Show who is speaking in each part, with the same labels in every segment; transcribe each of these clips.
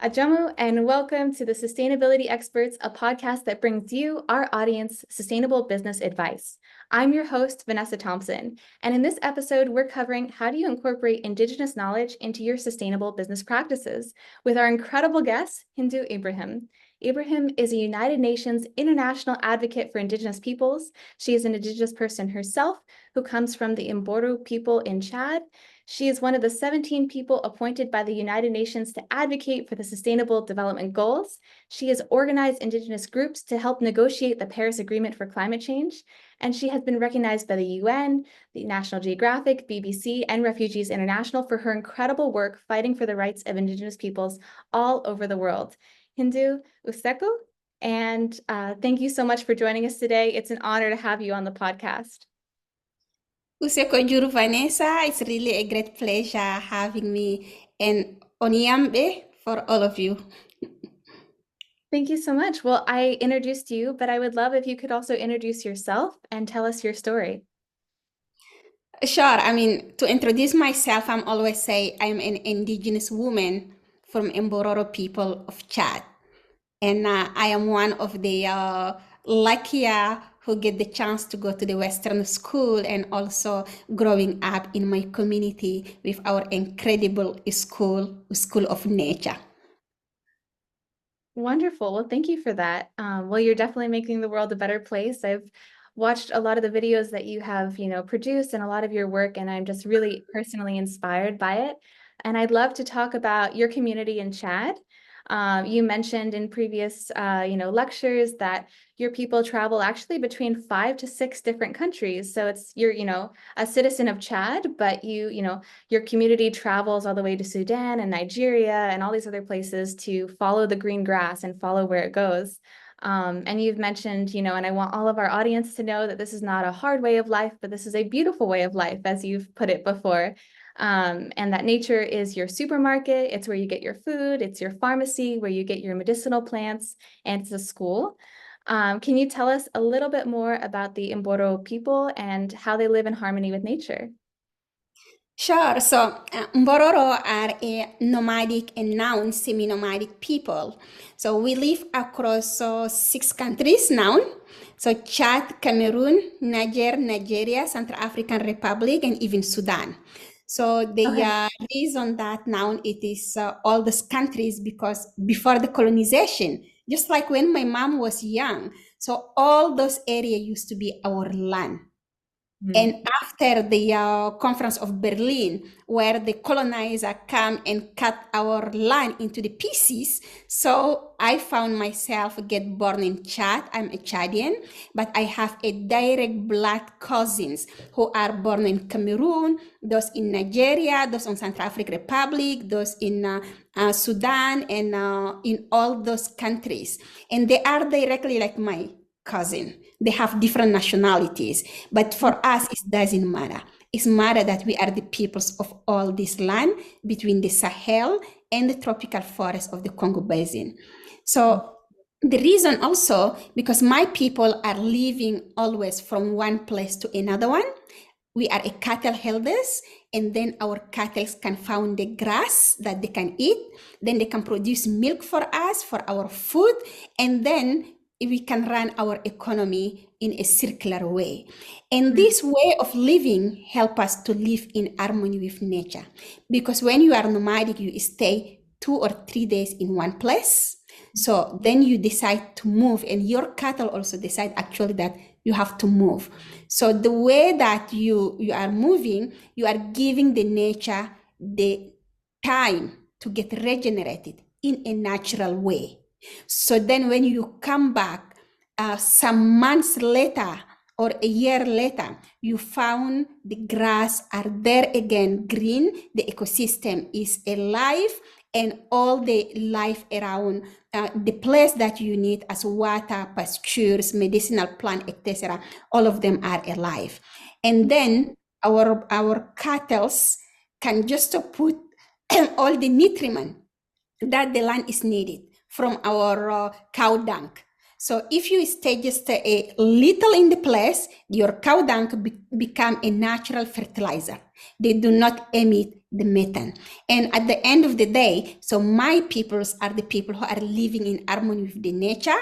Speaker 1: Ajamu, and welcome to the Sustainability Experts, a podcast that brings you, our audience, sustainable business advice. I'm your host, Vanessa Thompson, and in this episode, we're covering how do you incorporate Indigenous knowledge into your sustainable business practices with our incredible guest, Hindou Ibrahim. Ibrahim is a United Nations international advocate for Indigenous peoples. She is an Indigenous person herself who comes from the Oumarou people in Chad. She is one of the 17 people appointed by the United Nations to advocate for the Sustainable Development Goals. She has organized Indigenous groups to help negotiate the Paris Agreement for climate change, and she has been recognized by the UN, the National Geographic, BBC, and Refugees International for her incredible work fighting for the rights of Indigenous peoples all over the world. Hindou Useko, and thank you so much for joining us today. It's an honor to have you on the podcast.
Speaker 2: Usekonjuru Vanessa, it's really a great pleasure having me and Onyambe for all of you.
Speaker 1: Thank you so much. Well, I introduced you, but I would love if you could also introduce yourself and tell us your story.
Speaker 2: Sure, to introduce myself, I'm always say I'm an indigenous woman from Mbororo people of Chad. And I am one of the luckier who get the chance to go to the Western school and also growing up in my community with our incredible School of Nature.
Speaker 1: Wonderful. Well, thank you for that. Well, you're definitely making the world a better place. I've watched a lot of the videos that you have, produced and a lot of your work, and I'm just really personally inspired by it. And I'd love to talk about your community in Chad. You mentioned in previous, lectures that your people travel actually between 5 to 6 different countries. So you're, a citizen of Chad, but your community travels all the way to Sudan and Nigeria and all these other places to follow the green grass and follow where it goes. And you've mentioned, and I want all of our audience to know that this is not a hard way of life, but this is a beautiful way of life, as you've put it before. And that nature is your supermarket. It's where you get your food. It's your pharmacy, where you get your medicinal plants, and it's a school. Can you tell us a little bit more about the Mboro people and how they live in harmony with nature?
Speaker 2: Sure. So Mbororo are a nomadic and now semi-nomadic people. So we live across 6 countries now. So Chad, Cameroon, Nigeria, Central African Republic, and even Sudan. So the
Speaker 1: Okay.
Speaker 2: reason that now it is all these countries because before the colonization, just like when my mom was young, so all those areas used to be our land.
Speaker 1: Mhm.
Speaker 2: And after the conference of Berlin, where the colonizer come and cut our land into the pieces, so I found myself get born in Chad. I'm a Chadian, but I have a direct blood cousins who are born in Cameroon, those in Nigeria, those in Central African Republic, those in Sudan, and in all those countries, and they are directly like my cousin. They have different nationalities, but for us, it doesn't matter. It's matter that we are the peoples of all this land between the Sahel and the tropical forest of the Congo Basin. So the reason also because my people are living always from one place to another one. We are a cattle herders, and then our cattle can find the grass that they can eat. Then they can produce milk for us for our food, and then we can run our economy in a circular way. And this way of living help us to live in harmony with nature. Because when you are nomadic, you stay 2 or 3 days in one place. So then you decide to move, and your cattle also decide actually that you have to move. So the way that you are moving, you are giving the nature the time to get regenerated in a natural way. So then when you come back some months later or a year later, you found the grass are there again, green, the ecosystem is alive, and all the life around the place that you need as water, pastures, medicinal plant, etc. All of them are alive. And then our cattle can just put all the nutriment that the land is needed from our cow dung. So if you stay just a little in the place, your cow dung become a natural fertilizer. They do not emit the methane. And at the end of the day, so my peoples are the people who are living in harmony with the nature,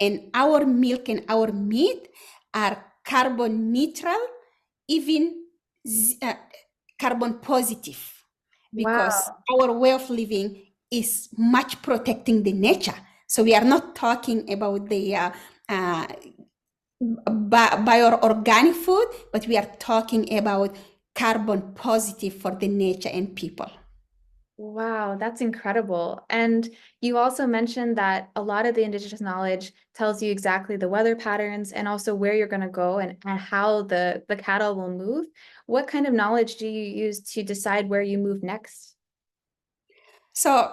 Speaker 2: and our milk and our meat are carbon neutral, even carbon positive, because
Speaker 1: Wow.
Speaker 2: our way of living is much protecting the nature. So we are not talking about the uh, bioorganic food, but we are talking about carbon positive for the nature and people.
Speaker 1: Wow, that's incredible. And you also mentioned that a lot of the indigenous knowledge tells you exactly the weather patterns and also where you're going to go and how the cattle will move. What kind of knowledge do you use to decide where you move next?
Speaker 2: So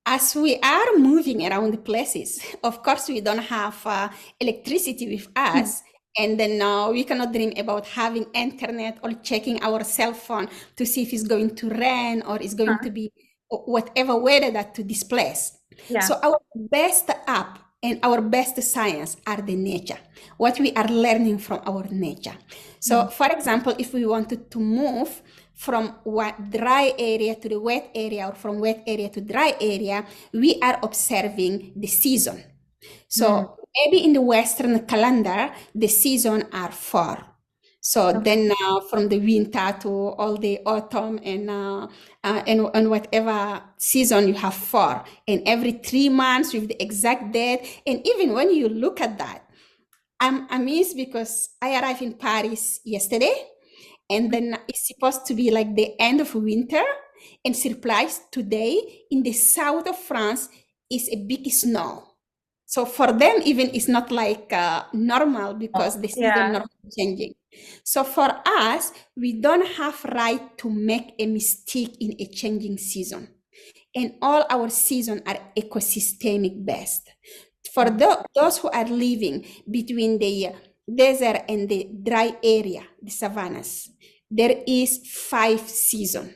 Speaker 2: as we are moving around the places, of course, we don't have electricity with
Speaker 1: Hmm.
Speaker 2: us. And then we cannot dream about having internet or checking our cell phone to see if it's going to rain or it's going to
Speaker 1: Huh.
Speaker 2: be whatever weather that to displace.
Speaker 1: Yeah.
Speaker 2: So our best app and our best science are the nature, what we are learning from our nature. So,
Speaker 1: Mm.
Speaker 2: for example, if we wanted to move from dry area to the wet area or from wet area to dry area, we are observing the season.
Speaker 1: Mm.
Speaker 2: So maybe in the Western calendar, the season are four. So
Speaker 1: Okay.
Speaker 2: then from the winter to all the autumn and whatever season you have four. And every 3 months with the exact date. And even when you look at that, I'm amazed because I arrived in Paris yesterday, and then it's supposed to be like the end of winter, and surprise today in the south of France is a big snow. So for them, even it's not like normal because
Speaker 1: Oh,
Speaker 2: the season
Speaker 1: yeah.
Speaker 2: not changing. So for us, we don't have right to make a mistake in a changing season, and all our seasons are ecosystemic based. For
Speaker 1: Mm.
Speaker 2: those who are living between the desert and the dry area, the savannas, there is 5 seasons.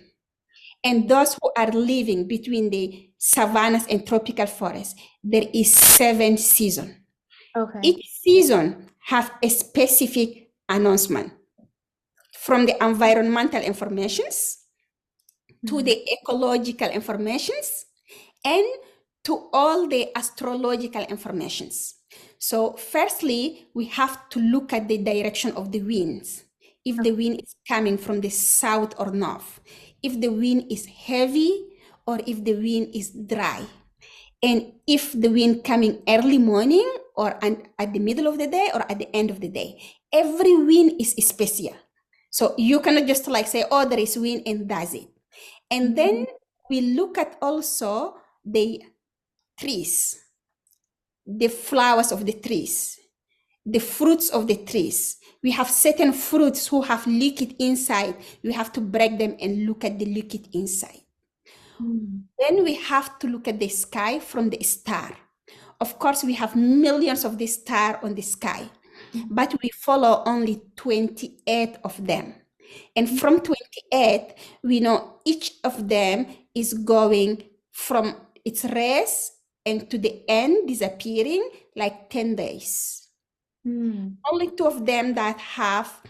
Speaker 2: And those who are living between the savannas and tropical forests, there is 7 seasons.
Speaker 1: Okay.
Speaker 2: Each season have a specific announcement, from the environmental informations to
Speaker 1: Mm.
Speaker 2: the ecological informations and to all the astrological informations. So firstly, we have to look at the direction of the winds. If the
Speaker 1: Okay.
Speaker 2: wind is coming from the south or north, if the wind is heavy or if the wind is dry, and if the wind coming early morning or at the middle of the day or at the end of the day. Every wind is special. So you cannot just like say, oh, there is wind and that's it. And then
Speaker 1: Mm.
Speaker 2: we look at also the trees, the flowers of the trees, the fruits of the trees. We have certain fruits who have liquid inside. We have to break them and look at the liquid inside.
Speaker 1: Mm.
Speaker 2: Then we have to look at the sky from the star. Of course, we have millions of the stars on the sky,
Speaker 1: Mm.
Speaker 2: but we follow only 28 of them. And from 28, we know each of them is going from its race and to the end, disappearing like 10 days.
Speaker 1: Mm.
Speaker 2: Only two of them that have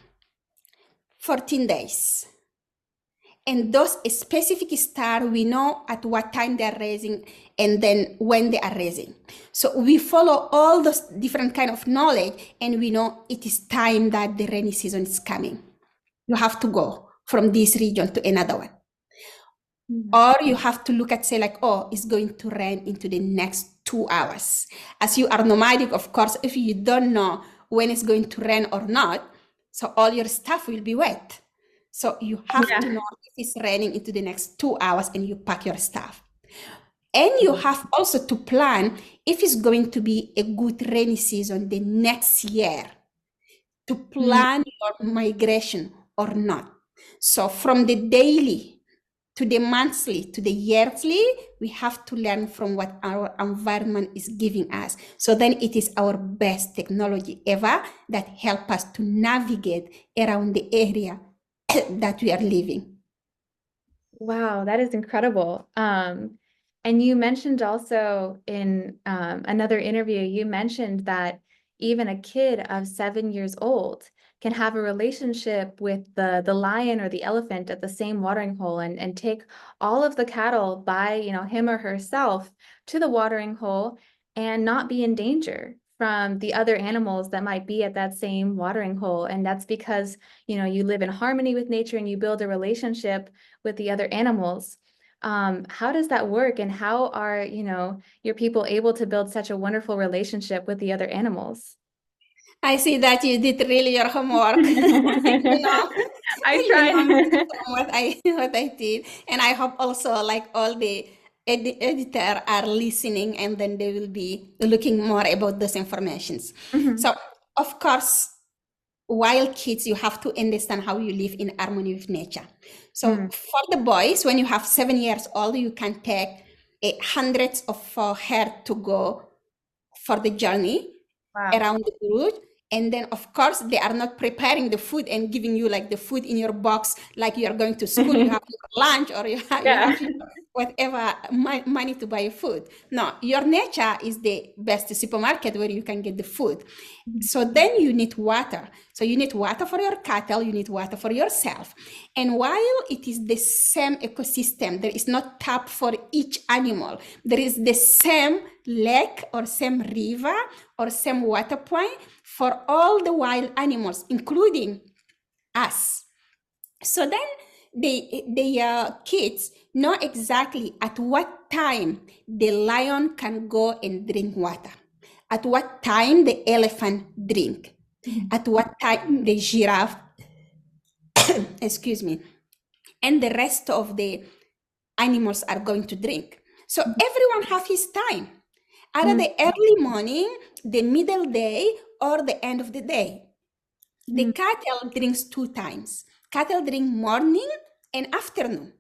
Speaker 2: 14 days. And those specific stars, we know at what time they are raising and then when they are raising. So we follow all those different kind of knowledge, and we know it is time that the rainy season is coming. You have to go from this region to another one.
Speaker 1: Mm.
Speaker 2: Or you have to look at say like, oh, it's going to rain into the next 2 hours. As you are nomadic, of course, if you don't know when it's going to rain or not, so all your stuff will be wet. So you have to
Speaker 1: Yeah.
Speaker 2: know if it's raining into the next 2 hours and you pack your stuff. And you have also to plan if it's going to be a good rainy season the next year, to
Speaker 1: Mm.
Speaker 2: plan your migration or not. So from the daily to the monthly to the yearly, we have to learn from what our environment is giving us. So then it is our best technology ever that help us to navigate around the area that we are living.
Speaker 1: Wow, that is incredible. And you mentioned also in another interview, you mentioned that even a kid of 7 years old can have a relationship with the lion or the elephant at the same watering hole and take all of the cattle by, him or herself to the watering hole and not be in danger from the other animals that might be at that same watering hole. And that's because, you live in harmony with nature and you build a relationship with the other animals. How does that work? And how are, your people able to build such a wonderful relationship with the other animals?
Speaker 2: I see that you did really your homework. you know,
Speaker 1: I
Speaker 2: you know
Speaker 1: tried.
Speaker 2: from what I what I did, and I hope also like all the editor are listening, and then they will be looking more about those informations.
Speaker 1: Mhm,
Speaker 2: So of course, while kids, you have to understand how you live in harmony with nature. So
Speaker 1: mm,
Speaker 2: for the boys, when you have 7 years old, you can take hundreds of hair to go for the journey
Speaker 1: wow.
Speaker 2: around the road. And then of course they are not preparing the food and giving you like the food in your box like you are going to school, you have your lunch, or you
Speaker 1: Yeah.
Speaker 2: have your whatever money to buy food. No, your nature is the best supermarket where you can get the food.
Speaker 1: Mhm,
Speaker 2: So then you need water. So you need water for your cattle, you need water for yourself. And while it is the same ecosystem, there is not tap for each animal. There is the same lake or same river or same water point for all the wild animals, including us. So then the kids know exactly at what time the lion can go and drink water, at what time the elephant drink,
Speaker 1: mhm,
Speaker 2: at what time the giraffe, excuse me, and the rest of the animals are going to drink. So everyone have his time, either
Speaker 1: mhm,
Speaker 2: the early morning, the middle day, or the end of the day. The
Speaker 1: mhm,
Speaker 2: cattle drinks 2 times. Cattle drink morning and afternoon.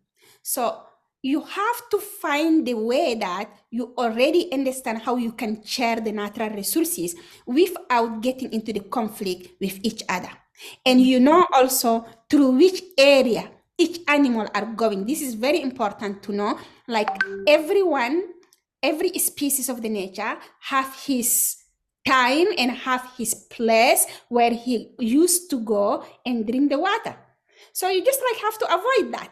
Speaker 2: So you have to find the way that you already understand how you can share the natural resources without getting into the conflict with each other. And
Speaker 1: mhm,
Speaker 2: you know also through which area each animal are going. This is very important to know. Like everyone, every species of the nature have his time and have his place where he used to go and drink the water. So you just like have to avoid that.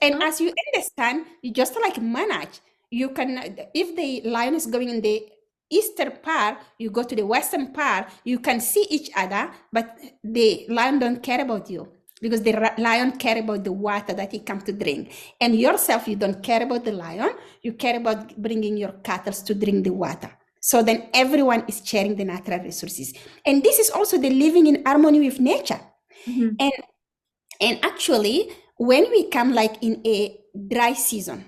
Speaker 2: And
Speaker 1: oh,
Speaker 2: as you understand, you just like manage. You can, if the lion is going in the eastern part, you go to the western part, you can see each other, but the lion don't care about you because the lion care about the water that he come to drink. And yourself, you don't care about the lion, you care about bringing your cattle to drink the water. So then everyone is sharing the natural resources. And this is also the living in harmony with nature.
Speaker 1: mhm,
Speaker 2: And actually, when we come like in a dry season,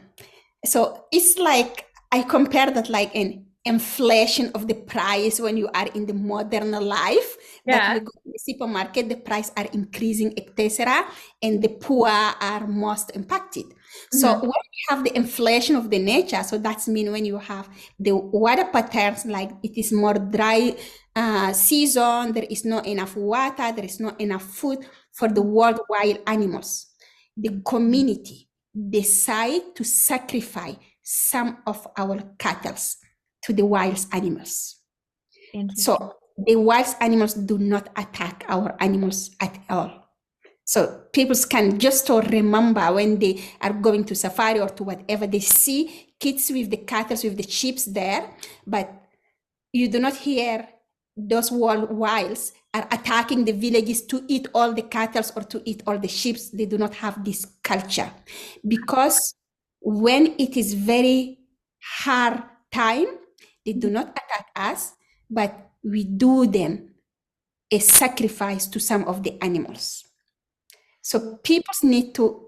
Speaker 2: so it's like I compare that like an inflation of the price when you are in the modern life, that
Speaker 1: yeah.
Speaker 2: you go to the supermarket, the price are increasing, etc., and the poor are most impacted. So
Speaker 1: Mhm,
Speaker 2: when you have the inflation of the nature, so that's mean when you have the weather patterns like it is more dry season, there is not enough water, there is not enough food for the worldwide animals. The
Speaker 1: mhm.
Speaker 2: community decide to sacrifice some of our cattle to the wild animals.
Speaker 1: Interesting.
Speaker 2: So the wild animals do not attack our animals at all. So people can just remember when they are going to safari or to whatever, they see kids with the cattle, with the sheep there, but you do not hear those wild wilds are attacking the villages to eat all the cattle or to eat all the sheep. They do not have this culture because when it is very hard time, they do
Speaker 1: Mhm,
Speaker 2: not attack us, but we do them a sacrifice to some of the animals. So people need to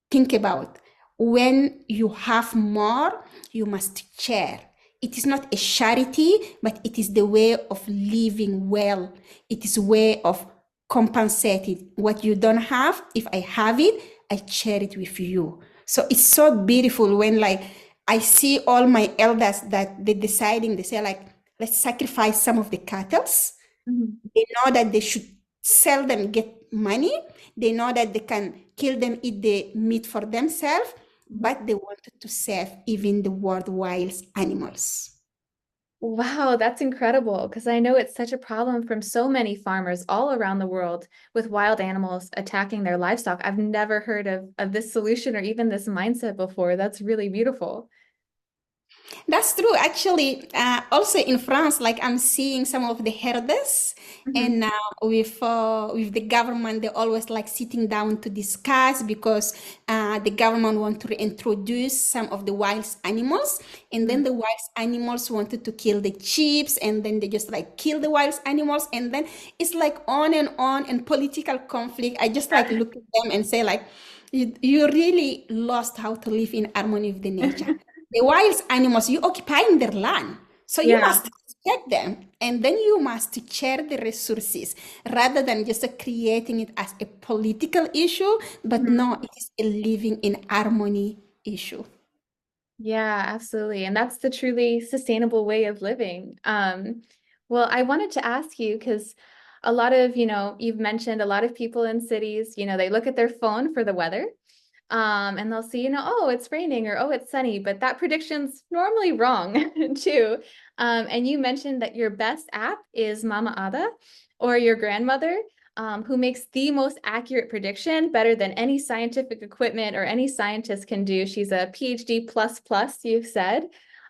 Speaker 2: think about when you have more, you must share. It is not a charity, but it is the way of living well. It is a way of compensating what you don't have. If I have it, I share it with you. So it's so beautiful when like I see all my elders that they deciding, they say like, let's sacrifice some of the cattle.
Speaker 1: mhm,
Speaker 2: They know that they should sell them, get money. They know that they can kill them, eat the meat for themselves,
Speaker 1: mhm.
Speaker 2: but they wanted to save even the wild animals.
Speaker 1: Wow, that's incredible because I know it's such a problem from so many farmers all around the world with wild animals attacking their livestock. I've never heard of this solution or even this mindset before. That's really beautiful.
Speaker 2: That's true. Actually, also in France, like I'm seeing some of the herders,
Speaker 1: Hmm.
Speaker 2: and with the government, they always like sitting down to discuss because the government want to reintroduce some of the wild animals, and then the wild animals wanted to kill the sheep, and then they just like kill the wild animals, and then it's like on and political conflict. I just like look at them and say like, you really lost how to live in harmony with the nature. The wild animals, you occupying their land. So you
Speaker 1: Yeah.
Speaker 2: must respect them. And then you must share the resources rather than just creating it as a political issue. But
Speaker 1: Mhm.
Speaker 2: no, it is a living in harmony issue.
Speaker 1: Yeah, absolutely. And that's the truly sustainable way of living. Well, I wanted to ask you because a lot of, you've mentioned a lot of people in cities, they look at their phone for the weather. And they'll see, oh, it's raining or oh, it's sunny, but that prediction's normally wrong too. And you mentioned that your best app is Mama Ada or your grandmother, who makes the most accurate prediction better than any scientific equipment or any scientist can do. She's a PhD plus plus, you've said.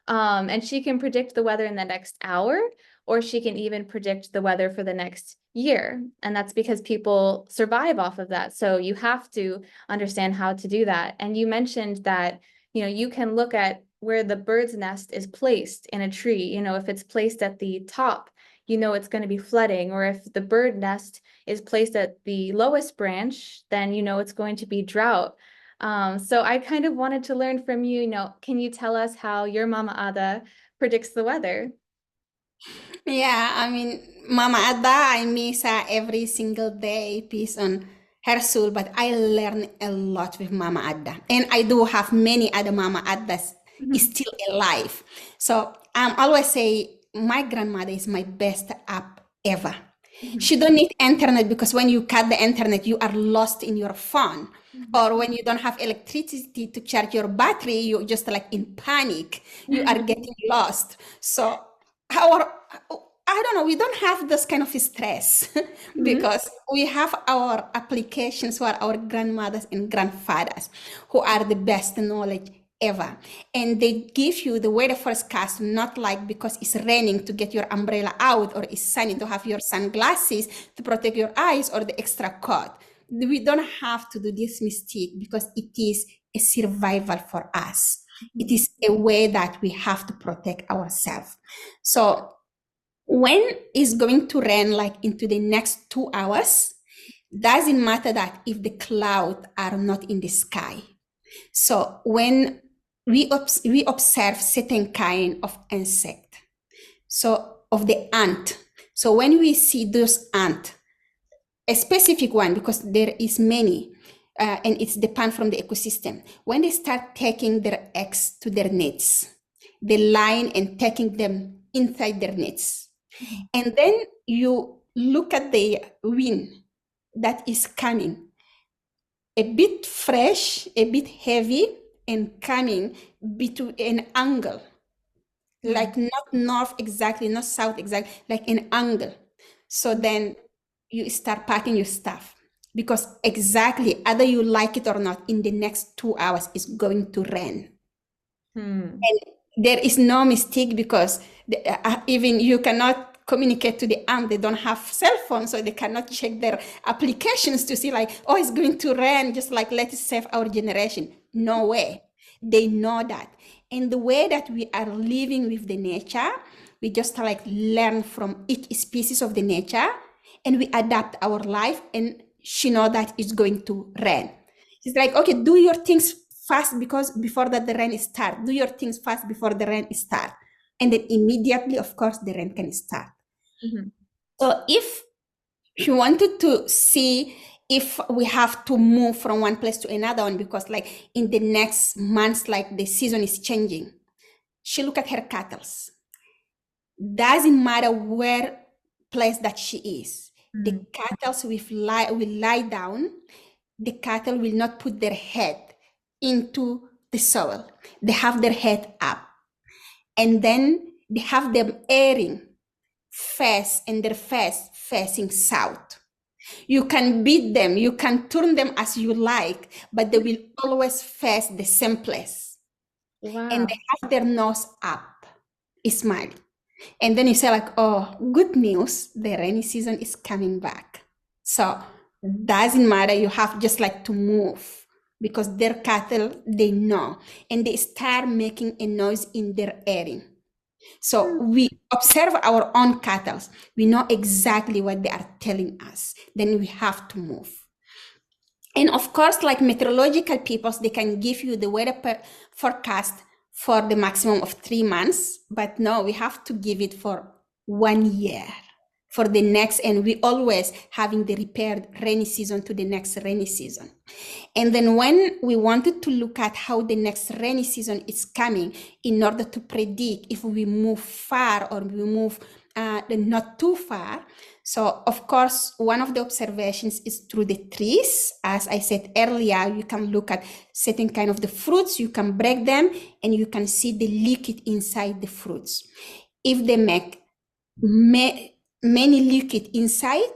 Speaker 1: And she can predict the weather in the next hour, or she can even predict the weather for the next year. And that's because people survive off of that. So you have to understand how to do that. And you mentioned that, you can look at where the bird's nest is placed in a tree. If it's placed at the top, it's going to be flooding. Or if the bird nest is placed at the lowest branch, then it's going to be drought. So I kind of wanted to learn from you, can you tell us how your Mama Ada predicts the weather?
Speaker 2: Yeah, I mean, Mama Ada, I miss her every single day, peace on her soul, but I learn a lot with Mama Ada. And I do have many other Mama Adas is
Speaker 1: Mhm.
Speaker 2: still alive. So I always say my grandmother is my best app ever.
Speaker 1: Mhm.
Speaker 2: She don't need internet because when you cut the internet, you are lost in your phone.
Speaker 1: Mhm.
Speaker 2: Or when you don't have electricity to charge your battery, you're just like in panic. You are getting lost. So our I don't know, we don't have this kind of stress
Speaker 1: Mhm.
Speaker 2: because we have our applications who are our grandmothers and grandfathers who are the best knowledge ever. And they give you the weather forecast, not like because it's raining to get your umbrella out or it's sunny to have your sunglasses to protect your eyes or the extra coat. We don't have to do this mistake because it is a survival for us. It
Speaker 1: Mhm.
Speaker 2: is a way that we have to protect ourselves. So when it's going to rain like into the next 2 hours, doesn't matter that if the clouds are not in the sky. So when we observe certain kind of insect, so of the ant. So when we see those ant, a specific one because there is many, and it's depend from the ecosystem. When they start taking their eggs to their nets, they line and taking them inside their nets.
Speaker 1: Mhm.
Speaker 2: And then you look at the wind that is coming, a bit fresh, a bit heavy, and coming between an angle,
Speaker 1: Mhm.
Speaker 2: like not north exactly, not south exactly, like an angle. So then you start packing your stuff because exactly, either you like it or not, in the next 2 hours, it's going to rain.
Speaker 1: Mhm.
Speaker 2: And there is no mistake because even you cannot communicate to the arm. They don't have cell phones, so they cannot check their applications to see like, oh, it's going to rain. Just like let's save our generation. No way. They know that, and the way that we are living with the nature, we just like learn from each species of the nature, and we adapt our life. And she know that it's going to rain. It's like, okay, do your things fast because before that the rain start. Do your things fast before the rain start. And then immediately, of course, the rain can start.
Speaker 1: Mhm.
Speaker 2: So if you wanted to see if we have to move from one place to another one, because like in the next months, like the season is changing, she look at her cattle. Doesn't matter where place that she is. The
Speaker 1: Mhm.
Speaker 2: cattle will lie down. The cattle will not put their head into the soil. They have their head up. And then They have them airing face and their face facing south. You can beat them, you can turn them as you like, but they will always face the same place. And they
Speaker 1: Wow.
Speaker 2: have their nose up, smile. And then you say like, oh, good news, the rainy season is coming back. So doesn't matter, you have just like to move because their cattle, they know. And they start making a noise in their airing. So
Speaker 1: Hmm.
Speaker 2: we observe our own cattle. We know exactly what they are telling us. Then we have to move. And of course, like meteorological peoples, they can give you the weather forecast for the maximum of 3 months. But no, we have to give it for 1 year for the next. And we always having the repaired rainy season to the next rainy season. And then when we wanted to look at how the next rainy season is coming in order to predict if we move far or we move not too far. So of course, one of the observations is through the trees. As I said earlier, you can look at certain kind of the fruits, you can break them and you can see the liquid inside the fruits. If they make many liquid inside,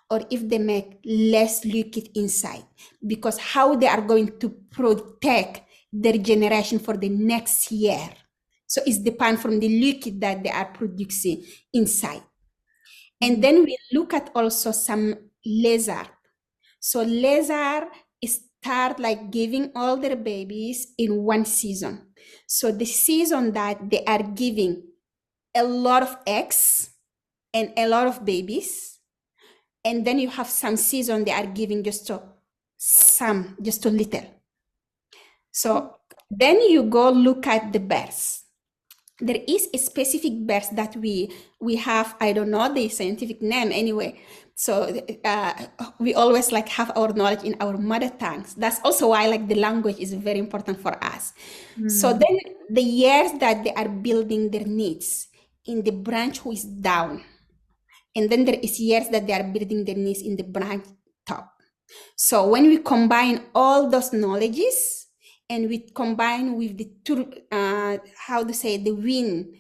Speaker 2: or if they make less liquid inside, because how they are going to protect their generation for the next year. So it's depend from the liquid that they are producing inside. And then we look at also some lizard. So lizard start like giving all their babies in one season. So the season that they are giving a lot of eggs and a lot of babies, and then you have some season they are giving just a little. So then you go look at the birds. There is a specific birds that we have. I don't know the scientific name anyway. So we always like have our knowledge in our mother tongues. That's also why like the language is very important for us. So
Speaker 1: Hmm.
Speaker 2: then the years that they are building their needs in the branch who is down, and then there is years that they are building their needs in the branch top. So when we combine all those knowledges and we combine with the how to say the wind,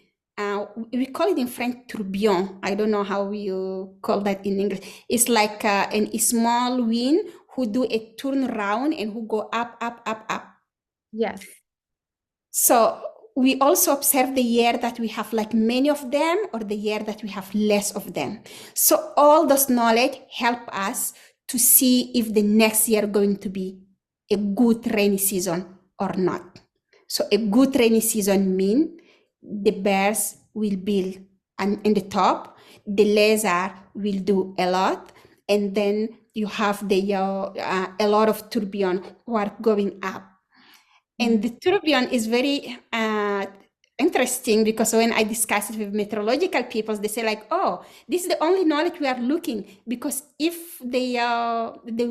Speaker 2: we call it in French tourbillon. I don't know how you call that in English. It's like a small wind who do a turn round and who go up, up, up, up.
Speaker 1: Yes.
Speaker 2: So we also observe the year that we have like many of them or the year that we have less of them. So all this knowledge help us to see if the next year going to be a good rainy season or not. So a good rainy season mean the bears will build in the top, the lizard will do a lot, and then you have the a lot of tourbillon who are going up. And
Speaker 1: Mm.
Speaker 2: the tourbillon is very interesting because when I discuss it with meteorological people, they say like, "Oh, this is the only knowledge we are looking because if the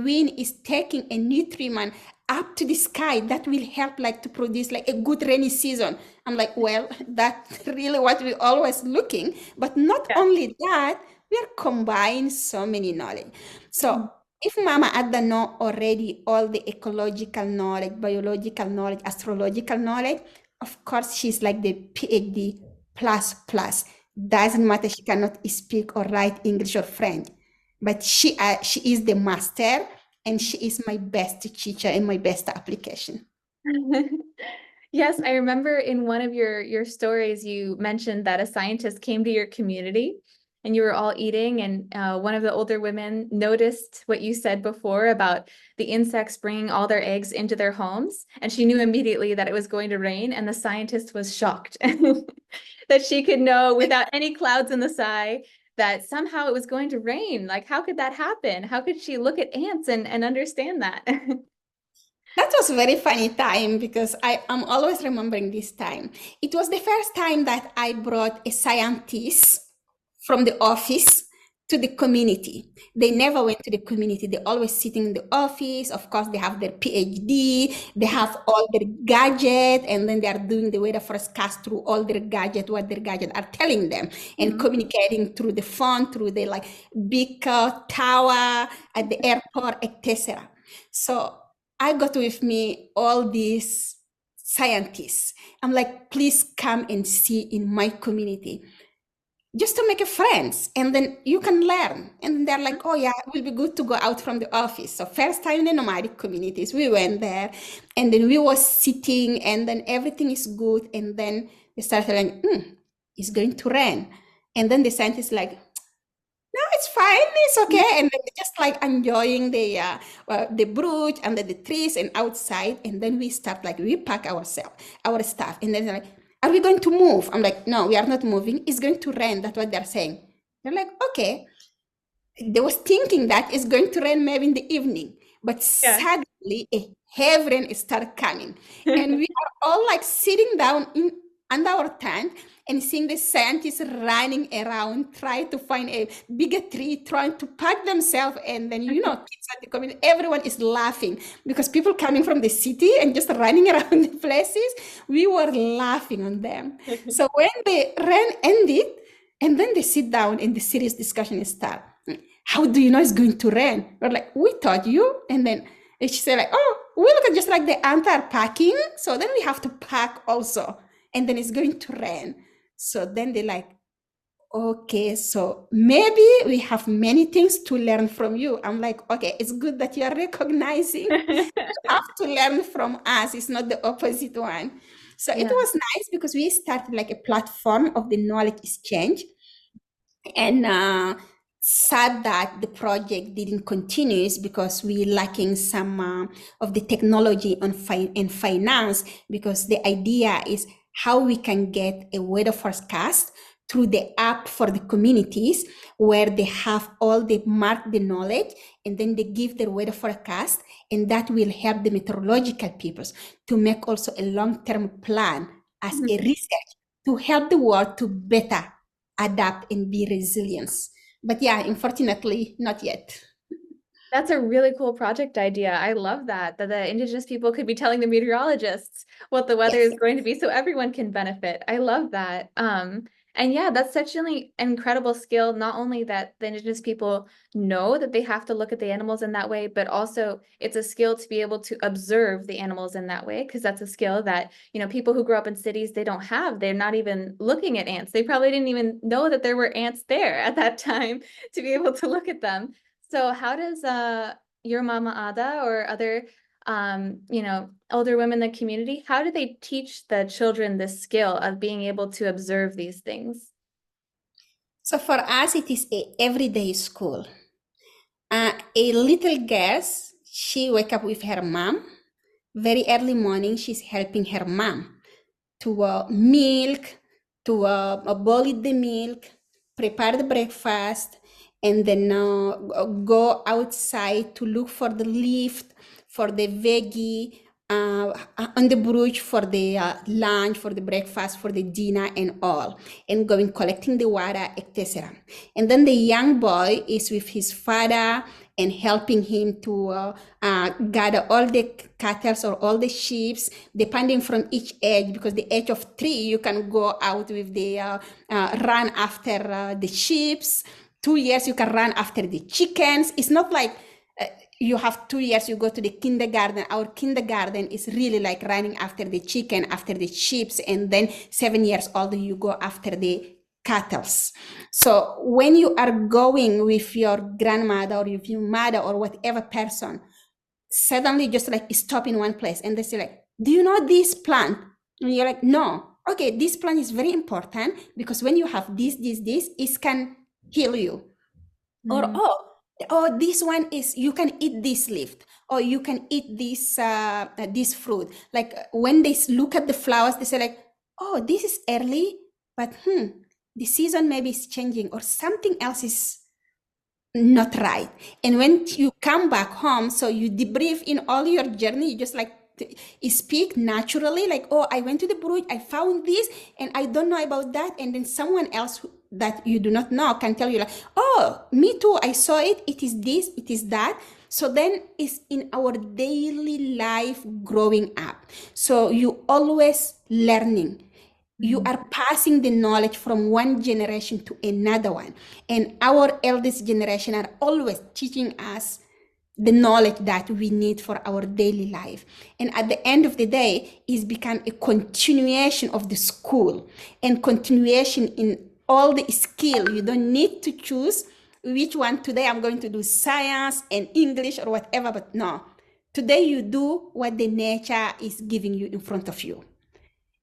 Speaker 2: wind is taking a nutriment up to the sky, that will help like to produce like a good rainy season." I'm like, well, that's really what we're always looking. But not
Speaker 1: Yeah.
Speaker 2: only that, we are combining so many knowledge. So if Mama Adda know already all the ecological knowledge, biological knowledge, astrological knowledge, of course she's like the PhD plus plus. Doesn't matter she cannot speak or write English or French, but she is the master and she is my best teacher and my best application.
Speaker 1: Yes, I remember in one of your stories you mentioned that a scientist came to your community and you were all eating and one of the older women noticed what you said before about the insects bringing all their eggs into their homes and she knew immediately that it was going to rain and the scientist was shocked that she could know without any clouds in the sky that somehow it was going to rain. Like how could that happen? How could she look at ants and understand that?
Speaker 2: That was a very funny time because I am always remembering this time. It was the first time that I brought a scientist from the office to the community. They never went to the community. They always sitting in the office. Of course, they have their PhD. They have all their gadget, and then they are doing the weather forecast through all their gadget, what their gadget are telling them, and
Speaker 1: Mhm.
Speaker 2: communicating through the phone, through the like big tower at the airport, etc. So I got with me all these scientists. I'm like, please come and see in my community just to make a friends, and then you can learn. And they're like, oh yeah, it will be good to go out from the office. So first time in the nomadic communities, we went there, and then we was sitting, and then everything is good. And then they started like, it's going to rain. And then the scientists like, no, it's fine, it's okay. And then they're just like enjoying the brooch under the trees and outside. And then we start like, we pack ourselves, our stuff. And then they're like, are we going to move? I'm like, no, we are not moving. It's going to rain. That's what they're saying. They're like, okay. They was thinking that it's going to rain maybe in the evening, but
Speaker 1: Yeah.
Speaker 2: suddenly a heavy rain started coming, and we are all like sitting down in under our tent and seeing the scientists running around, trying to find a bigger tree, trying to pack themselves, and then kids at the community, everyone is laughing because people coming from the city and just running around the places, we were laughing on them. So when the rain ended, and then they sit down and the serious discussion starts. How do you know it's going to rain? We're like, we taught you. And then she said like, oh, we look at just like the ant are packing. So then we have to pack also. And then it's going to rain. So then they're like, okay, so maybe we have many things to learn from you. I'm like, okay, it's good that you're recognizing you have to learn from us. It's not the opposite one. So it
Speaker 1: Yeah.
Speaker 2: was nice because we started like a platform of the knowledge exchange, and sad that the project didn't continue is because we lacking some of the technology on and finance, because the idea is how we can get a weather forecast through the app for the communities, where they have all the mark the knowledge, and then they give their weather forecast, and that will help the meteorological peoples to make also a long-term plan as a research to help the world to better adapt and be resilient. But yeah, unfortunately, not yet.
Speaker 1: That's a really cool project idea. I love that the Indigenous people could be telling the meteorologists what the weather
Speaker 2: Yes.
Speaker 1: is going to be so everyone can benefit. I love that. And yeah, that's such an incredible skill, not only that the Indigenous people know that they have to look at the animals in that way, but also it's a skill to be able to observe the animals in that way, because that's a skill that, people who grow up in cities, they don't have. They're not even looking at ants. They probably didn't even know that there were ants there at that time to be able to look at them. So how does your Mama Ada or other older women in the community, how do they teach the children this skill of being able to observe these things?
Speaker 2: So for us, it is a everyday school. A little girl, she wake up with her mom. Very early morning, she's helping her mom to milk, to boil the milk, prepare the breakfast, and then go outside to look for the lift, for the veggie, on the brunch for the lunch, for the breakfast, for the dinner, and all, and going collecting the water, etc. And then the young boy is with his father and helping him to gather all the cattle or all the sheep, depending from each age, because the age of 3, you can go out with the run after the sheep. 2 years, you can run after the chickens. It's not like you have 2 years, you go to the kindergarten. Our kindergarten is really like running after the chicken, after the sheep, and then 7 years old, you go after the cattle. So when you are going with your grandmother or with your mother or whatever person, suddenly just like stop in one place and they say like, do you know this plant? And you're like, no. Okay, this plant is very important because when you have this, it can heal you. Or
Speaker 1: Mm.
Speaker 2: oh, this one is, you can eat this leaf, or you can eat this fruit. Like when they look at the flowers, they say like, oh, this is early, but the season maybe is changing, or something else is not right. And when you come back home, so you debrief in all your journey, you just like you speak naturally, like, oh, I went to the brunch, I found this, and I don't know about that. And then someone else that you do not know can tell you like, oh, me too, I saw it, it is this, it is that. So then it's in our daily life growing up. So you always learning, you
Speaker 1: Mm.
Speaker 2: are passing the knowledge from one generation to another one, and our eldest generation are always teaching us the knowledge that we need for our daily life. And at the end of the day, it's become a continuation of the school and continuation in all the skill. You don't need to choose which one. Today I'm going to do science and English or whatever, but no. Today you do what the nature is giving you in front of you.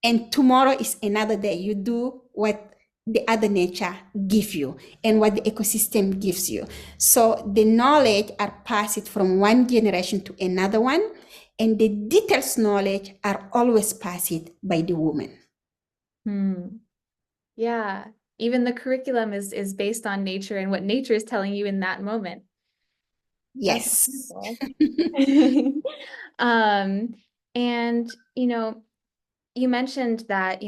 Speaker 2: And tomorrow is another day. You do what the other nature gives you and what the ecosystem gives you. So the knowledge are passed from one generation to another one, and the details knowledge are always passed by the woman.
Speaker 1: Yeah, even the curriculum is based on nature and what nature is telling you in that moment. That's
Speaker 2: Yes.
Speaker 1: wonderful. And you mentioned that,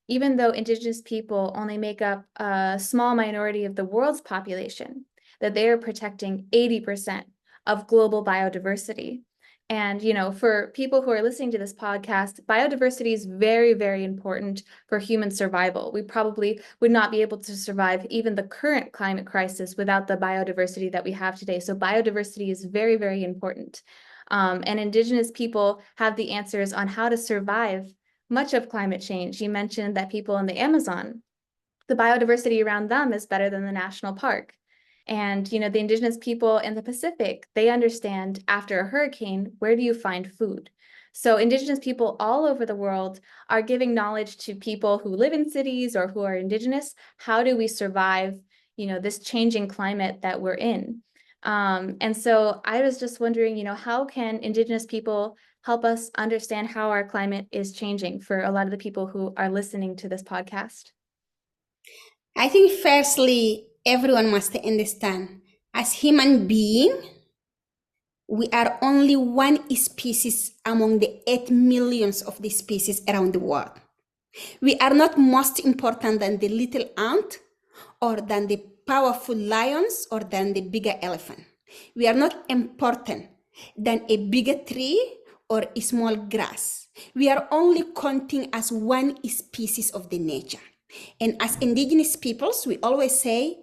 Speaker 1: even though Indigenous people only make up a small minority of the world's population, that they are protecting 80% of global biodiversity. And, for people who are listening to this podcast, biodiversity is very, very important for human survival. We probably would not be able to survive even the current climate crisis without the biodiversity that we have today. So biodiversity is very, very important. And Indigenous people have the answers on how to survive much of climate change. You mentioned that people in the Amazon, the biodiversity around them is better than the national park. And, the Indigenous people in the Pacific, they understand after a hurricane, where do you find food? So Indigenous people all over the world are giving knowledge to people who live in cities or who are Indigenous. How do we survive, this changing climate that we're in? And so I was just wondering, how can Indigenous people help us understand how our climate is changing for a lot of the people who are listening to this podcast?
Speaker 2: I think firstly, everyone must understand as human being, we are only one species among the 8 millions of the species around the world. We are not most important than the little ant or than the powerful lions or than the bigger elephant. We are not important than a bigger tree or a small grass. We are only counting as one species of the nature. And as Indigenous peoples, we always say,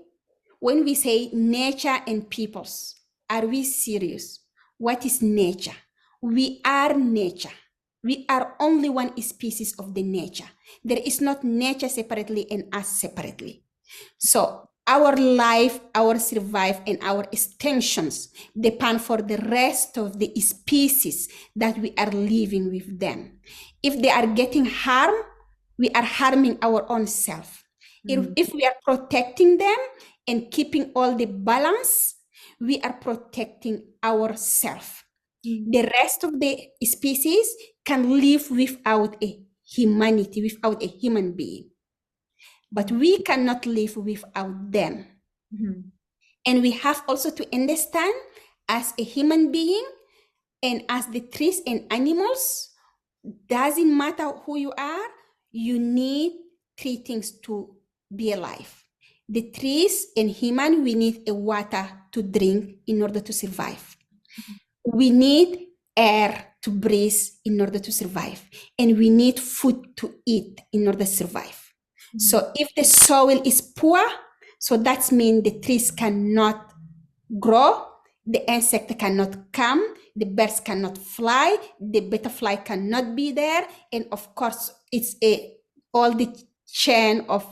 Speaker 2: when we say nature and peoples, are we serious? What is nature? We are nature. We are only one species of the nature. There is not nature separately and us separately. So our life, our survival, and our extinctions depend for the rest of the species that we are living with them. If they are getting harm, we are harming our own self. If we are protecting them and keeping all the balance, we are protecting ourselves. The rest of the species can live without a humanity, without a human being. But we cannot live without them. And we have also to understand, as a human being and as the trees and animals, doesn't matter who you are, you need three things to be alive. The trees and human, we need a water to drink in order to survive. We need air to breathe in order to survive. And we need food to eat in order to survive. So if the soil is poor, so that means the trees cannot grow, the insect cannot come, the birds cannot fly, the butterfly cannot be there, and of course it's all the chain of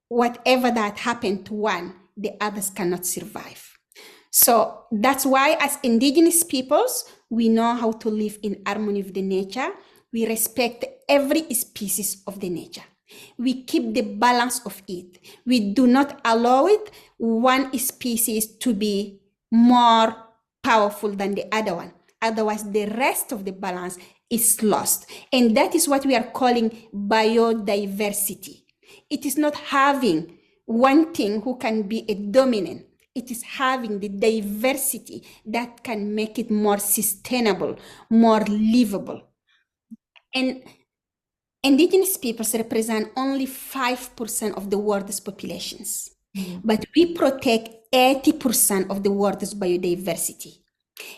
Speaker 2: whatever that happened to one, the others cannot survive. So that's why as Indigenous peoples, we know how to live in harmony with the nature. We respect every species of the nature. We keep the balance of it. We do not allow it one species to be more powerful than the other one. Otherwise, the rest of the balance is lost. And that is what we are calling biodiversity. It is not having one thing who can be a dominant. It is having the diversity that can make it more sustainable, more livable. And Indigenous peoples represent only 5% of the world's populations, but we protect 80% of the world's biodiversity.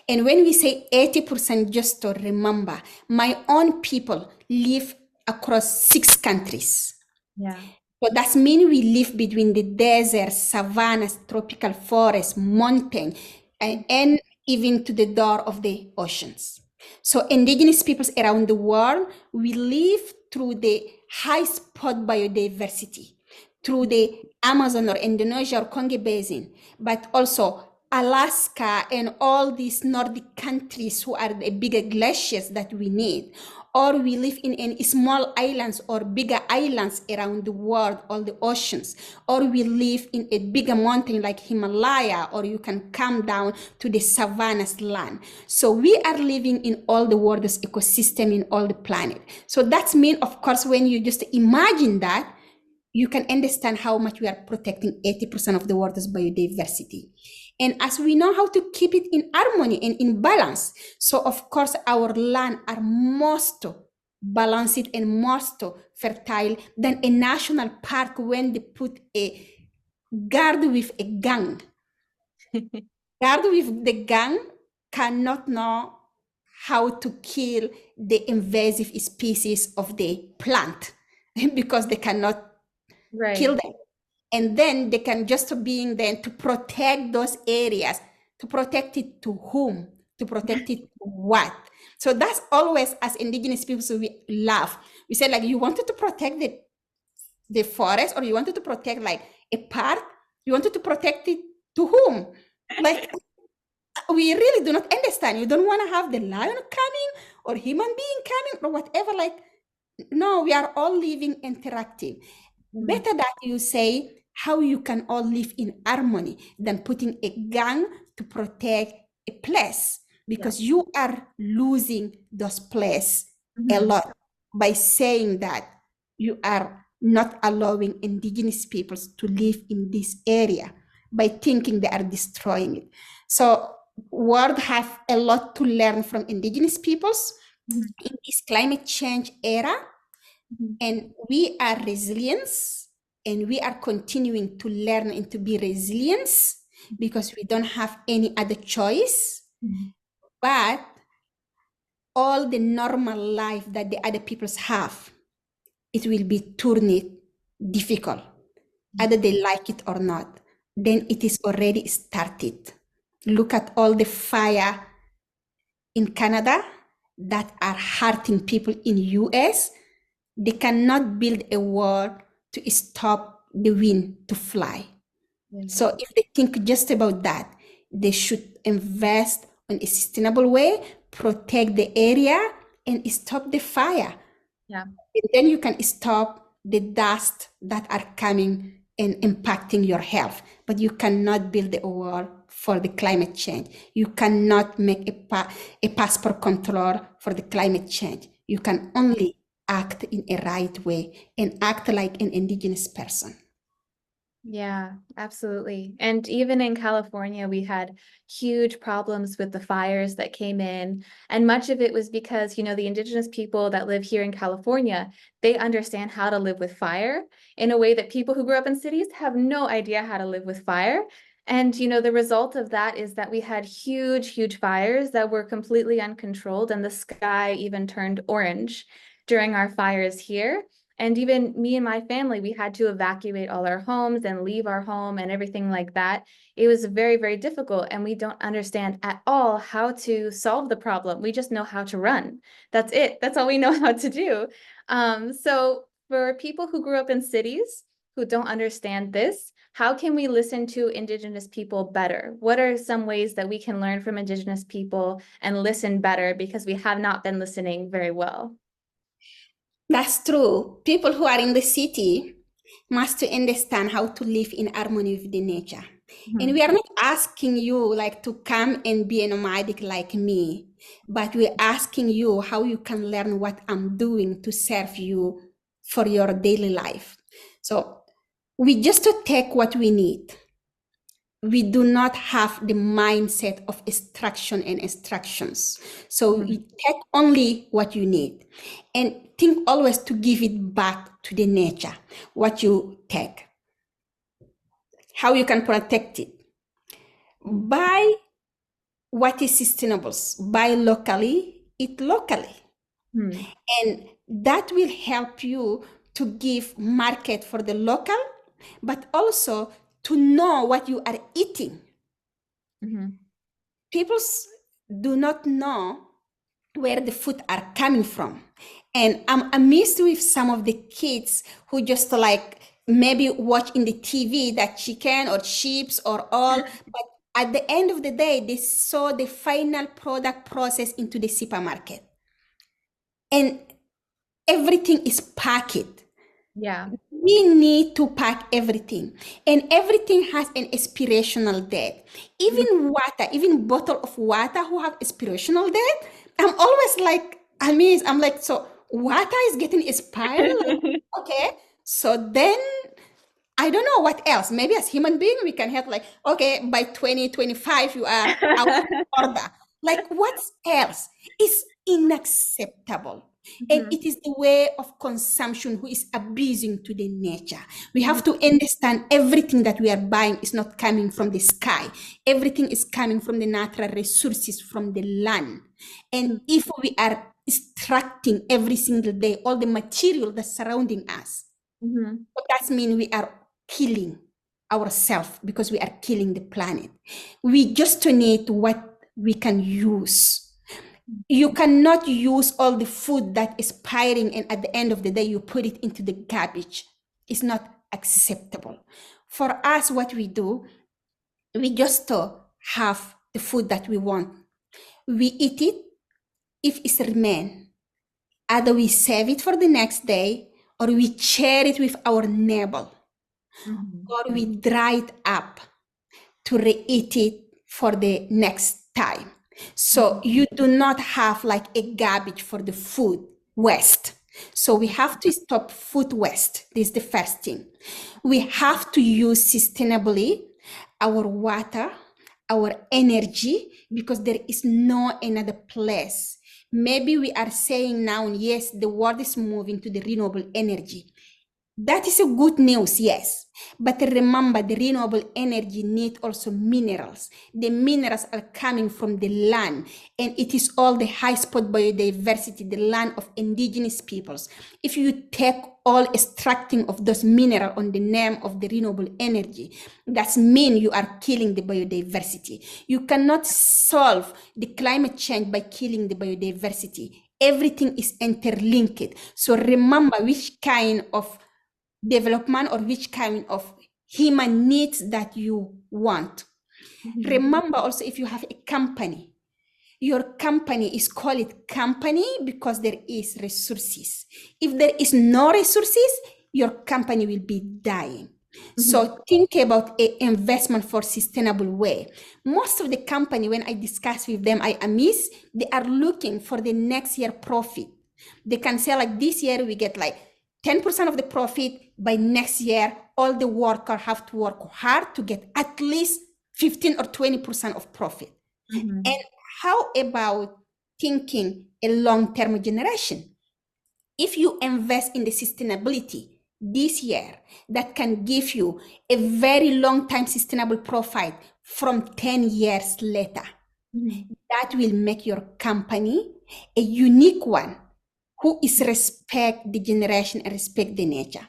Speaker 2: And when we say 80%, just to remember, my own people live across 6 countries.
Speaker 1: Yeah.
Speaker 2: So that means we live between the deserts, savannas, tropical forests, mountain, and even to the door of the oceans. So indigenous peoples around the world, we live through the high spot biodiversity, through the Amazon or Indonesia or Congo Basin, but also Alaska and all these Nordic countries who are the bigger glaciers that we need. Or we live in small islands or bigger islands around the world, all the oceans. Or we live in a bigger mountain like Himalaya, or you can come down to the savannas land. So we are living in all the world's ecosystem in all the planet. So that's mean, of course, when you just imagine that, you can understand how much we are protecting 80% of the world's biodiversity. And as we know how to keep it in harmony and in balance, so of course our land are most balanced and most fertile than a national park when they put a guard with a gun. Guard with the gun cannot know how to kill the invasive species of the plant because they cannot kill
Speaker 1: Right.
Speaker 2: them. And then they can just being then to protect those areas. To protect it to whom? To protect it to what? So that's always as indigenous people, so we laugh. We say like, you wanted to protect the forest, or you wanted to protect like a park, you wanted to protect it to whom? Like, we really do not understand. You don't want to have the lion coming or human being coming or whatever. Like, no, we are all living interactive.
Speaker 1: Mhm.
Speaker 2: Better that you say how you can all live in harmony than putting a gun to protect a place,
Speaker 1: Yeah.
Speaker 2: because you are losing those places a
Speaker 1: Mhm.
Speaker 2: lot by saying that you are not allowing indigenous peoples to live in this area by thinking they are destroying it. So world have a lot to learn from indigenous peoples
Speaker 1: Mhm.
Speaker 2: in this climate change era,
Speaker 1: Mhm.
Speaker 2: and we are resilient, and we are continuing to learn and to be resilient because we don't have any other choice.
Speaker 1: Mhm.
Speaker 2: But all the normal life that the other peoples have, it will be turned difficult, either they like it or not. Then it is already started. Look at all the fire in Canada that are hurting people in US. They cannot build a wall to stop the wind to fly.
Speaker 1: Yeah.
Speaker 2: So if they think just about that, they should invest in a sustainable way, protect the area, and stop the fire.
Speaker 1: Yeah.
Speaker 2: And then you can stop the dust that are coming and impacting your health. But you cannot build a wall for the climate change. You cannot make a passport control for the climate change. You can only act in a right way and act like an indigenous person.
Speaker 1: Yeah, absolutely. And even in California, we had huge problems with the fires that came in. And much of it was because, the indigenous people that live here in California, they understand how to live with fire in a way that people who grew up in cities have no idea how to live with fire. And, the result of that is that we had huge, huge fires that were completely uncontrolled, and the sky even turned orange during our fires here. And even me and my family, we had to evacuate all our homes and leave our home and everything like that. It was very, very difficult. And we don't understand at all how to solve the problem. We just know how to run. That's it. That's all we know how to do. So for people who grew up in cities who don't understand this, how can we listen to Indigenous people better? What are some ways that we can learn from Indigenous people and listen better, because we have not been listening very well?
Speaker 2: That's true. People who are in the city must understand how to live in harmony with the nature. And we
Speaker 1: Mhm.
Speaker 2: are not asking you like to come and be a nomadic like me, but we're asking you how you can learn what I'm doing to serve you for your daily life. So we just to take what we need. We do not have the mindset of extraction and instructions. So
Speaker 1: Mhm.
Speaker 2: you take only what you need and think always to give it back to the nature, what you take, how you can protect it. Buy what is sustainable, buy locally, eat locally.
Speaker 1: Mhm.
Speaker 2: And that will help you to give market for the local, but also to know what you are eating.
Speaker 1: Mhm.
Speaker 2: people do not know where the food are coming from. And I'm amazed with some of the kids who just like maybe watch in the TV that chicken or chips or all, but at the end of the day, they saw the final product process into the supermarket. And everything is packed.
Speaker 1: Yeah.
Speaker 2: We need to pack everything, and everything has an aspirational date.
Speaker 1: Mhm.
Speaker 2: Even water, even bottle of water who have aspirational date. I'm always like amazed. I'm like, so water is getting expired? Like, okay. So then I don't know what else. Maybe as human being, we can have like, okay, by 2025, you are out of order. Like, what else? Is unacceptable. And
Speaker 1: Mhm.
Speaker 2: it is the way of consumption who is abusing to the nature. We
Speaker 1: Mhm.
Speaker 2: have to understand everything that we are buying is not coming from the sky. Everything is coming from the natural resources from the land. And if we are extracting every single day all the material that's surrounding us,
Speaker 1: Mhm.
Speaker 2: that means we are killing ourselves because we are killing the planet. We just need what we can use. You cannot use all the food that is piring and at the end of the day you put it into the garbage. It's not acceptable. For us, what we do, we just have the food that we want. We eat it if it's remain. Either we save it for the next day or we share it with our neighbor
Speaker 1: Mhm.
Speaker 2: or we dry it up to re-eat it for the next time. So
Speaker 1: Mhm.
Speaker 2: you do not have like a garbage for the food waste. So we have to stop food waste. This is the first thing. We have to use sustainably our water, our energy, because there is no another place. Maybe we are saying now, yes, the world is moving to the renewable energy. That is a good news, yes. But remember, the renewable energy needs also minerals. The minerals are coming from the land, and it is all the high spot biodiversity, the land of indigenous peoples. If you take all extracting of those minerals on the name of the renewable energy, that means you are killing the biodiversity. You cannot solve the climate change by killing the biodiversity. Everything is interlinked. So remember which kind of development or which kind of human needs that you want.
Speaker 1: Mhm.
Speaker 2: Remember also, if you have a company, your company is called it company because there is resources. If there is no resources, your company will be dying.
Speaker 1: Mhm.
Speaker 2: So think about an investment for sustainable way. Most of the company, when I discuss with them, I amiss, they are looking for the next year profit. They can say like this year we get like 10% of the profit. By next year, all the workers have to work hard to get at least 15 or 20% of profit. And
Speaker 1: Mhm.
Speaker 2: how about thinking a long-term generation? If you invest in the sustainability this year, that can give you a very long time sustainable profit from 10 years later.
Speaker 1: Mhm.
Speaker 2: That will make your company a unique one who is respect the generation and respect the nature.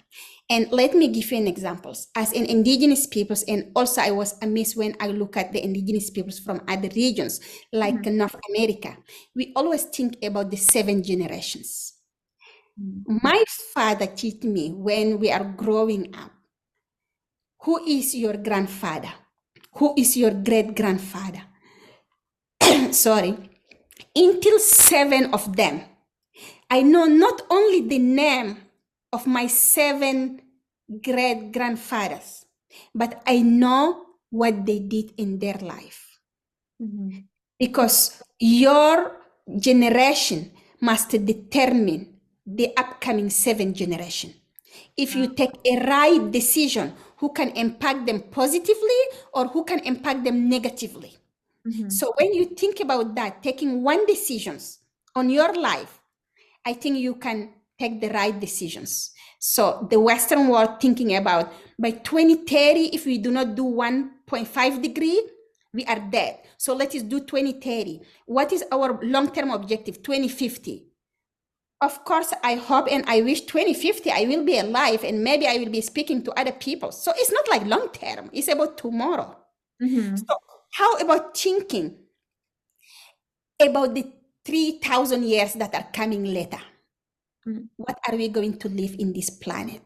Speaker 2: And let me give you an examples. As an indigenous peoples, and also I was amazed when I look at the indigenous peoples from other regions like
Speaker 1: Mhm.
Speaker 2: North America. We always think about the 7 generations.
Speaker 1: Mhm.
Speaker 2: My father taught me when we are growing up, who is your grandfather? Who is your great grandfather? Sorry. Until 7 of them, I know not only the name of my 7 great grandfathers, but I know what they did in their life.
Speaker 1: Mhm.
Speaker 2: Because your generation must determine the upcoming 7 generation. If you
Speaker 1: Wow.
Speaker 2: take a right decision, who can impact them positively or who can impact them negatively.
Speaker 1: Mhm.
Speaker 2: So when you think about that, taking one decisions on your life, I think you can take the right decisions. So the Western world thinking about by 2030, if we do not do 1.5 degree, we are dead. So let us do 2030. What is our long-term objective? 2050. Of course, I hope and I wish 2050 I will be alive and maybe I will be speaking to other people. So it's not like long term, it's about tomorrow.
Speaker 1: Mhm.
Speaker 2: So how about thinking? about the 3,000 years that are coming later.
Speaker 1: Mm,
Speaker 2: What are we going to live in this planet?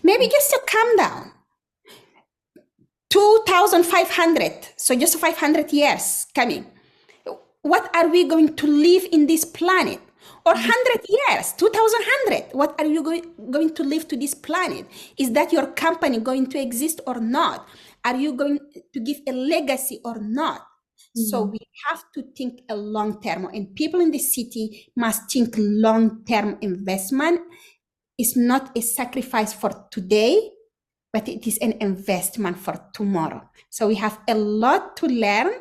Speaker 2: Maybe just to calm down. 2,500, so just 500 years coming. What are we going to live in this planet? Or
Speaker 1: mm,
Speaker 2: 100 years, 2,100, what are you going to live to this planet? Is that your company going to exist or not? Are you going to give a legacy or not? So
Speaker 1: mm.
Speaker 2: we have to think a long term, and people in the city must think long term investment. Is not a sacrifice for today, but it is an investment for tomorrow. So we have a lot to learn,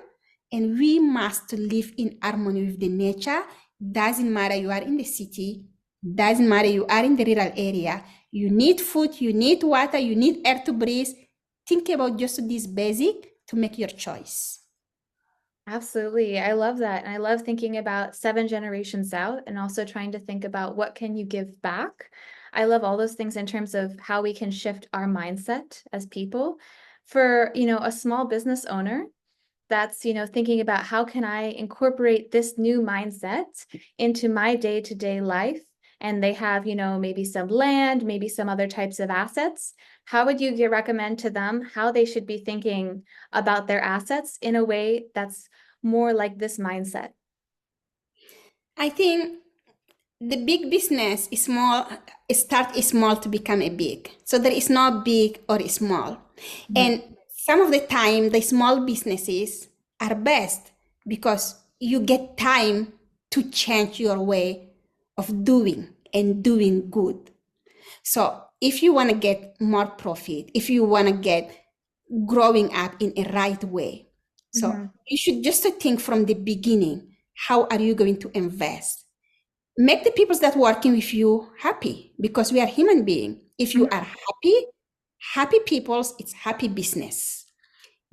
Speaker 2: and we must live in harmony with the nature. Doesn't matter you are in the city, doesn't matter you are in the rural area. You need food, you need water, you need air to breathe. Think about just this basic to make your choice.
Speaker 1: Absolutely. I love that. And I love thinking about 7 generations out and also trying to think about what can you give back. I love all those things in terms of how we can shift our mindset as people. For, a small business owner, that's, thinking about how can I incorporate this new mindset into my day-to-day life. And they have, maybe some land, maybe some other types of assets. How would you recommend to them how they should be thinking about their assets in a way that's more like this mindset?
Speaker 2: I think the big business is small, start small to become a big. So there is no big or small.
Speaker 1: Mhm,
Speaker 2: And some of the time, the small businesses are best because you get time to change your way of doing and doing good. So if you want to get more profit, if you want to get growing up in a right way, so
Speaker 1: mhm,
Speaker 2: you should just think from the beginning, how are you going to invest? Make the people that working with you happy, because we are human beings. If you are happy, happy peoples, it's happy business.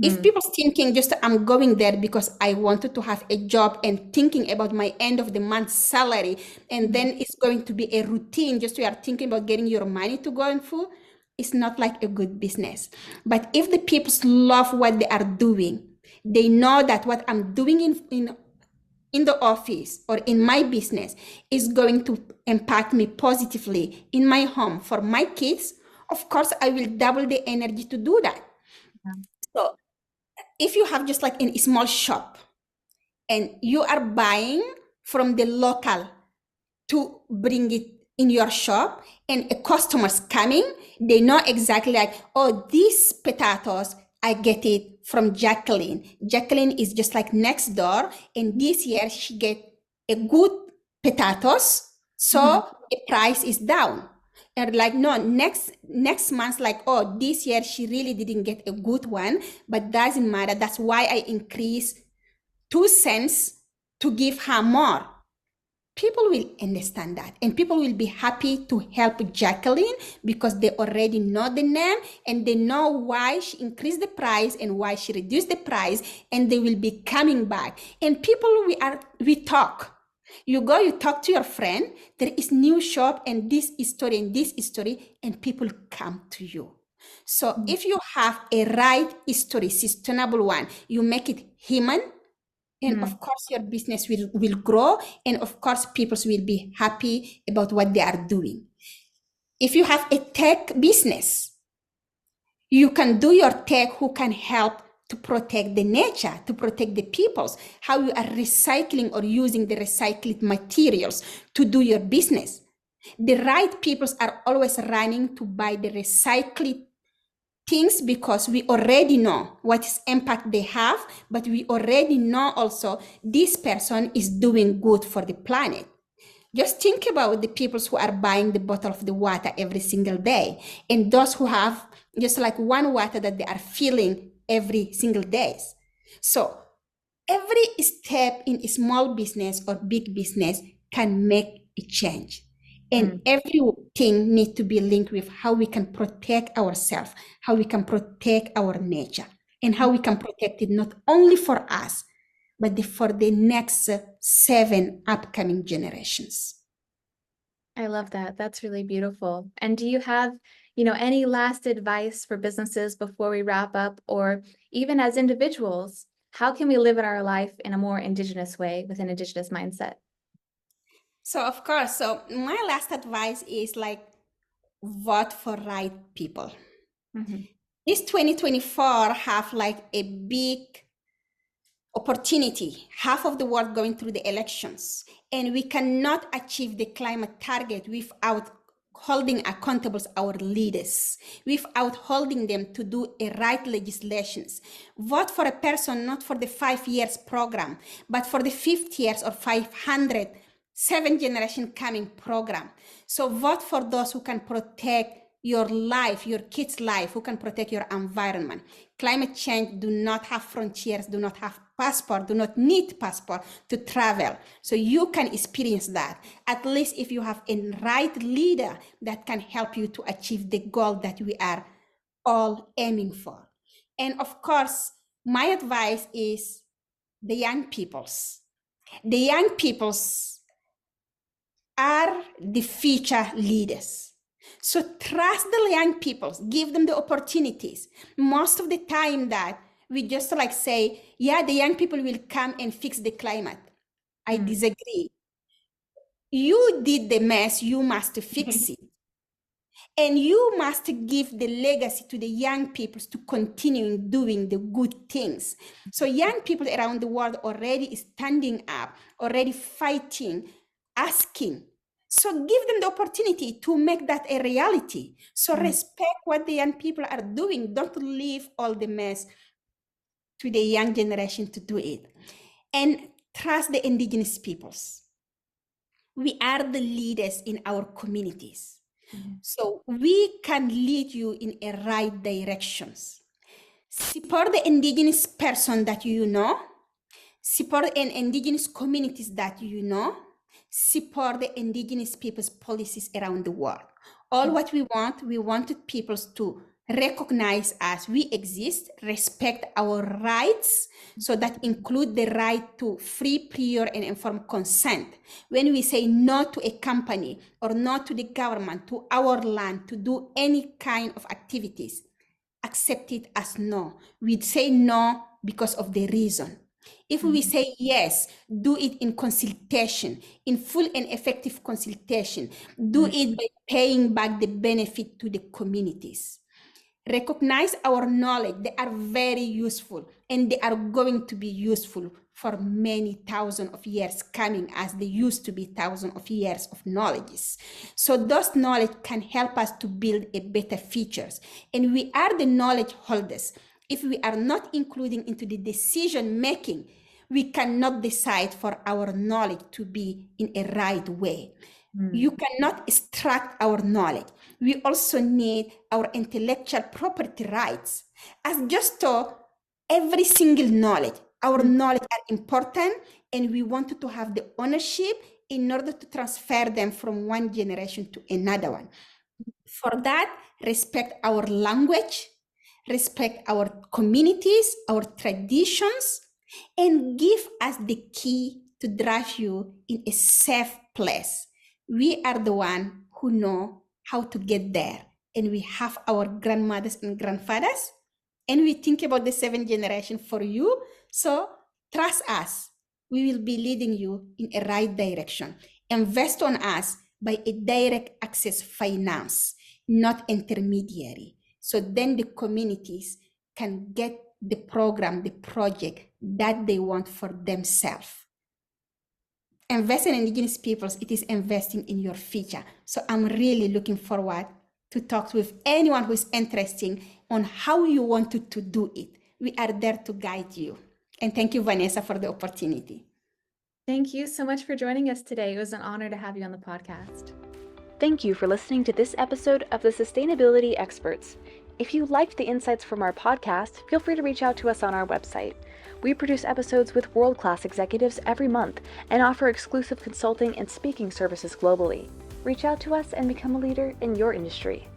Speaker 2: If
Speaker 1: mhm,
Speaker 2: people's thinking just I'm going there because I wanted to have a job and thinking about my end of the month salary, and
Speaker 1: mhm,
Speaker 2: then it's going to be a routine, just you are thinking about getting your money to go and food, it's not like a good business. But if the people love what they are doing, they know that what I'm doing in the office or in my business is going to impact me positively in my home for my kids, of course I will double the energy to do that.
Speaker 1: yeah,
Speaker 2: So if you have just like in a small shop and you are buying from the local to bring it in your shop, and a customer's coming, they know exactly like, oh, these potatoes I get it from Jacqueline is just like next door, and this year she get a good potatoes,
Speaker 1: mhm,
Speaker 2: so the price is down. And like, no, next month, like, oh, this year she really didn't get a good one, but doesn't matter, that's why I increase 2 cents to give her more. People will understand that, and people will be happy to help Jacqueline because they already know the name and they know why she increased the price and why she reduced the price, and they will be coming back. And people, we talk, you go, you talk to your friend, there is new shop and this story and this story, and people come to you. So
Speaker 1: mhm,
Speaker 2: if you have a right history, sustainable one, you make it human, and
Speaker 1: mhm.
Speaker 2: of course your business will grow, and of course people will be happy about what they are doing. If you have a tech business, you can do your tech who can help to protect the nature, to protect the peoples, how you are recycling or using the recycled materials to do your business. The right peoples are always running to buy the recycled things because we already know what is impact they have, but we already know also this person is doing good for the planet. Just think about the people who are buying the bottle of the water every single day, and those who have just like one water that they are filling every single day. So every step in a small business or big business can make a change. And
Speaker 1: Mm,
Speaker 2: everything needs to be linked with how we can protect ourselves, how we can protect our nature, and how we can protect it not only for us, but for the next 7 upcoming generations.
Speaker 1: I love that. That's really beautiful. And do you have, any last advice for businesses before we wrap up, or even as individuals? how can we live our life in a more Indigenous way with an Indigenous mindset?
Speaker 2: So of course, so my last advice is like vote for right people.
Speaker 1: Mhm.
Speaker 2: This 2024 have like a big opportunity, half of the world going through the elections, and we cannot achieve the climate target without holding accountable our leaders, without holding them to do a right legislations. Vote for a person not for the 5 years program, but for the 50 years or 500 seven generation coming program. So vote for those who can protect your life, your kids' life, who can protect your environment. Climate change do not have frontiers, do not have passport, do not need passport to travel. So you can experience that. At least if you have a right leader that can help you to achieve the goal that we are all aiming for. And of course, my advice is the young peoples. The young peoples are the future leaders. So trust the young people, give them the opportunities. Most of the time that we just like say, yeah, the young people will come and fix the climate. I disagree. You did the mess, you must fix it. And you must give the legacy to the young people to continue doing the good things. So young people around the world already standing up, already fighting, asking. So give them the opportunity to make that a reality. So respect what the young people are doing. Don't leave all the mess to the young generation to do it. And trust the indigenous peoples. We are the leaders in our communities. So we can lead you in a right directions. Support the indigenous person that you know. Support an indigenous communities that you know. Support the indigenous people's policies around the world. All what we wanted peoples to recognize us, we exist, respect our rights, so that include the right to free, prior, and informed consent. When we say no to a company or no to the government, to our land, to do any kind of activities, accept it as no. We say no because of the reason. If we say yes, do it in consultation, in full and effective consultation. Do it by paying back the benefit to the communities. Recognize our knowledge. They are very useful, and they are going to be useful for many thousands of years coming, as they used to be thousands of years of knowledges. So those knowledge can help us to build a better futures. And we are the knowledge holders. If we are not including into the decision making, we cannot decide for our knowledge to be in a right way. You cannot extract our knowledge. We also need our intellectual property rights. As just to every single knowledge, our knowledge are important, and we wanted to have the ownership in order to transfer them from one generation to another one. For that, respect our language, respect our communities, our traditions, and give us the key to drive you in a safe place. We are the one who know how to get there, and we have our grandmothers and grandfathers, and we think about the 7th generation for you. So trust us. We will be leading you in a right direction. Invest on us by a direct access finance, not intermediary. So then the communities can get the program, the project that they want for themselves. Invest in indigenous peoples, it is investing in your future. So I'm really looking forward to talk with anyone who is interested on how you wanted to do it. We are there to guide you. And thank you, Vanessa, for the opportunity.
Speaker 1: Thank you so much for joining us today. It was an honor to have you on the podcast.
Speaker 3: Thank you for listening to this episode of the Sustainability Experts. If you liked the insights from our podcast, feel free to reach out to us on our website. We produce episodes with world-class executives every month and offer exclusive consulting and speaking services globally. Reach out to us and become a leader in your industry.